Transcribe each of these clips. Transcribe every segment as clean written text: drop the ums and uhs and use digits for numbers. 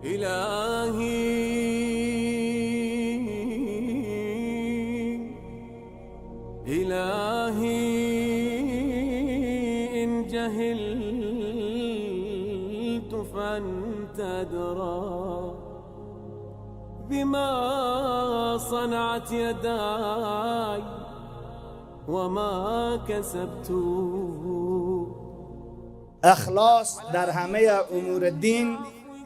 إلهي إن جهلت فأنت أدرى بما صنعت يداي وما كسبت. اخلاص در همه امور دین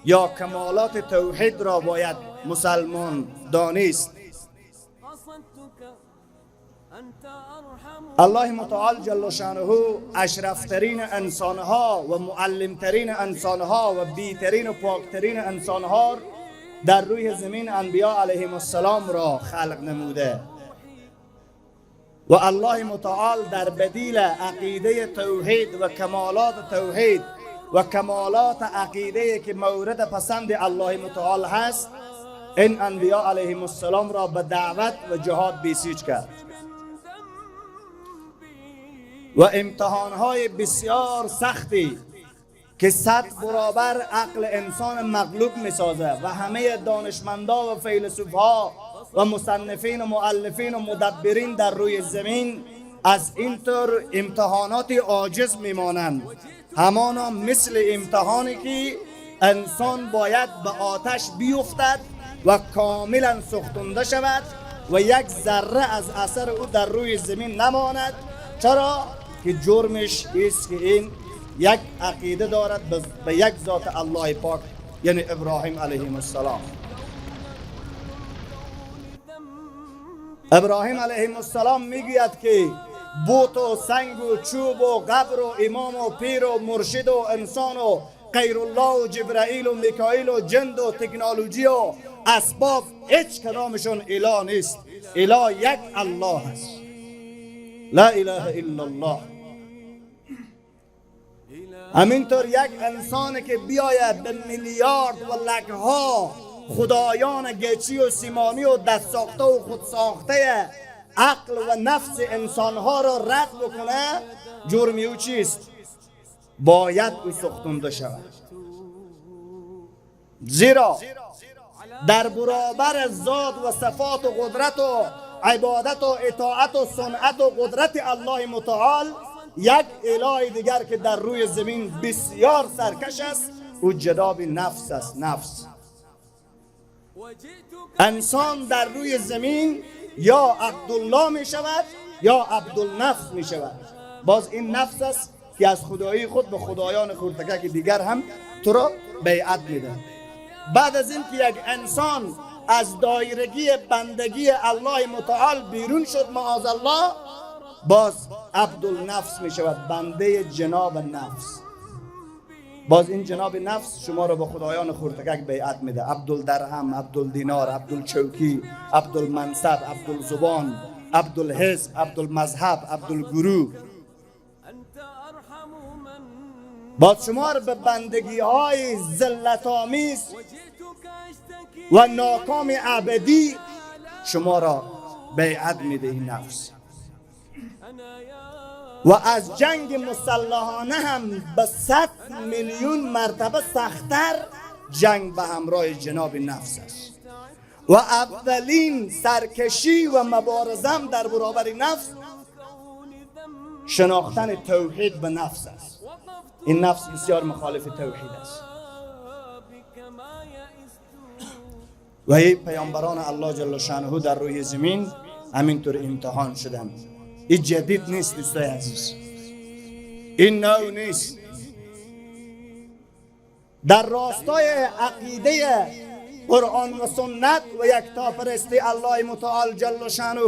یا کمالات توحید را باید مسلمان دانست. الله متعال جل شانه اشرفترین انسانها و معلمترین انسانها و بیترین و پاکترین انسانها در روی زمین انبیاء علیهم السلام را خلق نموده و الله متعال در بدیل عقیده توحید و کمالات توحید و کمالات عقیده که مورد پسند الله متعال هست، این انبیاء علیهم السلام را به دعوت و جهاد بسیج کرد و امتحانهای بسیار سختی که 100 برابر عقل انسان مغلوب میسازه و همه دانشمندا و فیلسوفها و مصنفین و مؤلفین و مدبرین در روی زمین از اینطور امتحانات عاجز میمانند. همانا مثل امتحانی که انسان باید به آتش بیفتد و کاملا سوختنده شود و یک ذره از اثر او در روی زمین نماند. چرا؟ که جرمش است که این یک عقیده دارد به یک ذات الله پاک، یعنی ابراهیم علیه السلام. ابراهیم علیه السلام میگوید که بوت و سنگ و چوب و قبر و امام و پیر و مرشد و انسان و غیر الله و جبرائیل و میکائیل و جند و تکنولوژی و اسباب هیچ کدامشون اله نیست. اله یک الله است، لا اله الا الله. همینطور یک انسان که بیاید به میلیارد و لکها خدایان گچی و سیمانی و دست ساخته و خود ساخته عقل و نفس انسانها را رد بکنه، جرمی او چیست؟ باید او سوختنده شود. زیرا در برابر ذات و صفات و قدرت و عبادت و اطاعت و صنعت و قدرت الله متعال یک اله دیگر که در روی زمین بسیار سرکش است، او جناب نفس است. نفس انسان در روی زمین یا عبدالله می شود یا عبدالنفس می شود. باز این نفس است که از خدایی خود به خدایان خورتکک دیگر هم تو را بیعت میده. بعد از این که یک انسان از دایرگی بندگی الله متعال بیرون شد معاذ الله، باز عبدالنفس می شود، بنده جناب نفس. باز این جناب نفس شما را به خدایان خورتکک بیعت میده. عبدالدرهم، عبدالدینار، عبدالچوکی، عبدالمنصب، عبدالزبان، عبدالحزب، عبدالمذهب، عبدالگروه. باز شما را به بندگی های ذلت‌آمیز و ناکام ابدی شما را بیعت میده این نفس. و از جنگ مسلحانه هم به 100 میلیون مرتبه سخت‌تر جنگ به همراه جناب نفس است. و اولین سرکشی و مبارزه در برابر نفس شناختن توحید به نفس است. این نفس بسیار مخالف توحید است. و این پیامبران الله جل شانه در روی زمین همینطور امتحان شدند. این جدید نیست دوستای عزیز، این نو نیست. در راستای عقیده قرآن و سنت و یکتاپرستی الله متعال جل شانه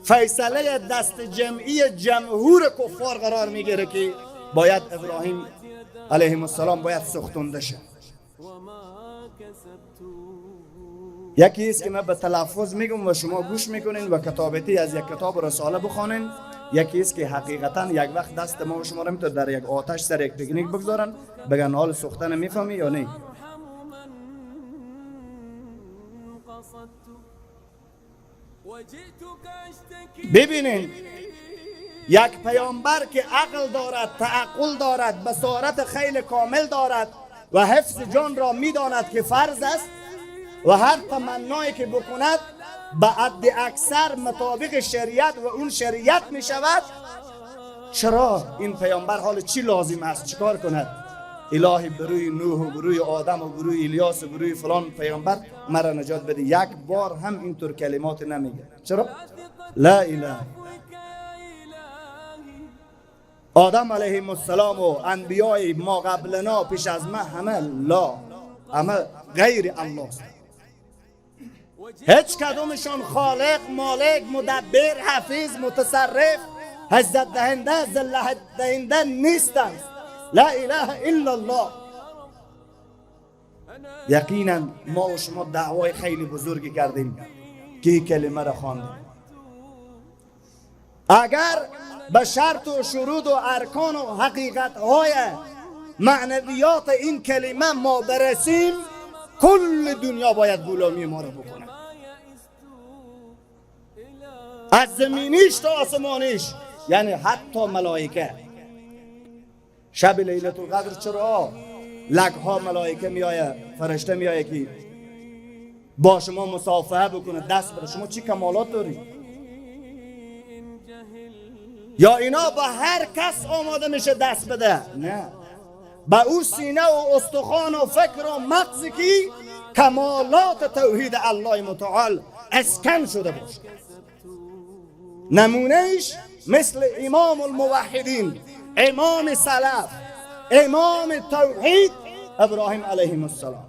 فیصله دست جمعی جمهور کفار قرار میگیره که باید ابراهیم علیه السلام باید سوختنده شه. یکی است که من به تلفظ میگم و شما گوش میکنین و کتابتی از یک کتاب رساله بخونین. یکی است که حقیقتا یک وقت دست ما و شما را میتونه در یک آتش سر یک پیکنیک بگذارن بگن حال سوختن میفهمی یا نه. ببینین یک پیامبر که عقل دارد، تعقل دارد، بصارت خیلی کامل دارد، و حفظ جان را میداند که فرض است و هر تمنایی که بکند به حد اکثر مطابق شریعت و اون شریعت می شود، چرا این پیامبر حال چی لازم است چیکار کند؟ الهی بروی نوح و بروی آدم و بروی الیاس و بروی فلان پیامبر مرا نجات بده، یک بار هم اینطور کلمات نمیگه. چرا؟ لا اله. آدم علیه السلام و انبیای ما قبلنا پیش از ما همه غیر الله است. هیچ کدومشون خالق، مالک، مدبر، حفیظ، متصرف، عزت دهنده، ذلت دهنده نیستند. لا اله الا الله. یقینا ما و شما دعوای خیلی بزرگی کردیم که این کلمه را خواندیم. اگر به شرط و شروط و ارکان و حقیقت های معنویات این کلمه ما برسیم، کل دنیا باید غلامی ما را بکنه، از زمینیش تا آسمانیش، یعنی حتی ملائکه. شب لیلت القدر چرا لگها ملائکه میآیه، فرشته میآیه که با شما مصافحه بکنه، دست بده؟ شما چی کمالات داری؟ یا اینا با هر کس آماده میشه دست بده؟ نه، با او سینه و استخوان و فکر و مغزی که کمالات توحید الله متعال اسکن شده باشه. نمونهش مثل امام الموحدین، امام سلف، امام توحید ابراهیم علیه السلام.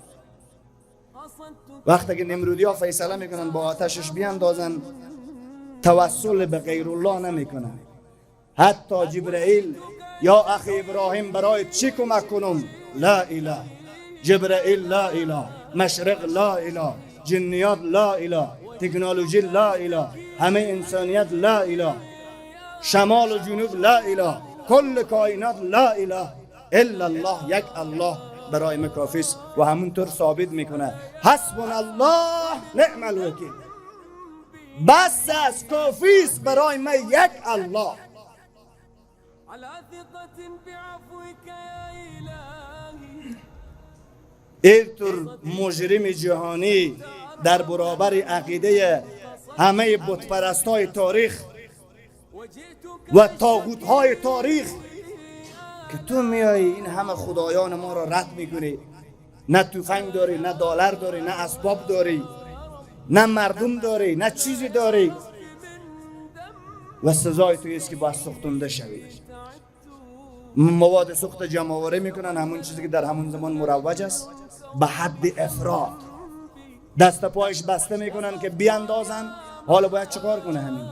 وقتی که نمرودی ها فیصله میکنن با آتشش بیاندازن، توسل به غیر الله نمیکنن. حتی جبرائیل یا اخی ابراهیم برای چی کمک کنم؟ لا اله. جبرائیل لا اله، مشرق لا اله، جنیات لا اله، تکنولوژی لا اله، همه انسانیت لا اله، شمال و جنوب لا اله، کل کائنات لا اله الا الله. یک الله برای ما کافی است و همونطور ثابت میکنه حسبنا الله نعم الوکیل. بس است، کافی است برای ما یک الله. اینطور مجرم جهانی در برابر عقیده همه بتپرستای تاریخ و طاغوت‌های تاریخ که تو میایی این همه خدایان ما را رد میکنی، نه تفنگ داری، نه دلار داری، نه اسباب داری، نه مردم داری، نه چیزی داری و سزای توی است که باید سوختنده شوی. مواد سوخت جمع آوری میکنن، همون چیزی که در همون زمان مروج است، به حد افراط دست پایش بسته میکنن که بیاندازن. حالا باید چیکار کنه؟ همین